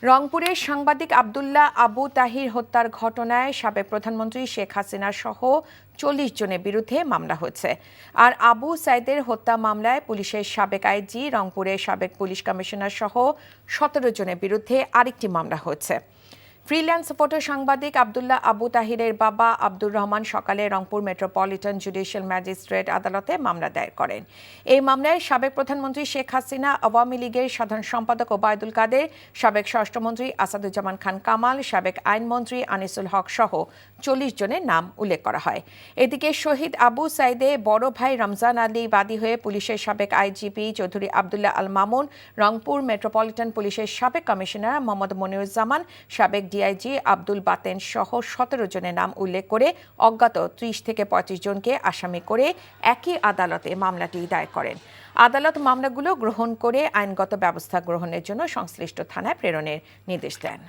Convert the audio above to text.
রংপুরের সাংবাদিক আব্দুল্লাহ আবু তাহির হত্যার ঘটনায় সাবেক প্রধানমন্ত্রী শেখ হাসিনা সহ ৪০ জনের বিরুদ্ধে মামলা হয়েছে। আর আবু সাইদের হত্যা মামলায় পুলিশের সাবেক আইজি, রংপুরের সাবেক পুলিশ কমিশনার সহ ১৭ জনের বিরুদ্ধে আরেকটি মামলা হয়েছে। ফ্রিল্যান্স ফটো সাংবাদিক আব্দুল্লাহ আবু তাহিরের বাবা আব্দুর রহমান সকালে রংপুর মেট্রোপলিটন জুডিশিয়াল ম্যাজিস্ট্রেট আদালতে মামলা দায়ের করেন। এই মামলায় সাবেক প্রধানমন্ত্রী শেখ হাসিনা, আওয়ামী লীগের সাধারণ সম্পাদক ওবায়দুল কাদের, সাবেক স্বরাষ্ট্রমন্ত্রী আসাদুজ্জামান খান কামাল, সাবেক আইনমন্ত্রী আনিসুল হক সহ ৪০ জনের নাম উল্লেখ করা হয়। এদিকে শহীদ আবু সাইদে বড় ভাই রমজান আলী বাদী হয়ে পুলিশের সাবেক আইজিপি চৌধুরী আবদুল্লাহ আল মামুন, রংপুর মেট্রোপলিটন পুলিশের সাবেক কমিশনার মোহাম্মদ মনিরুজ্জামান, সাবেক ডিআইজি আব্দুল বাতেন সহ ১৭ জনের নাম উল্লেখ করে অজ্ঞাত ৩০ থেকে ৩৫ জনকে আসামি করে একই আদালতে মামলাটি দায়ের করেন। আদালত মামলাগুলো গ্রহণ করে আইনগত ব্যবস্থা গ্রহণের জন্য সংশ্লিষ্ট থানায় প্রেরণের নির্দেশ দেন।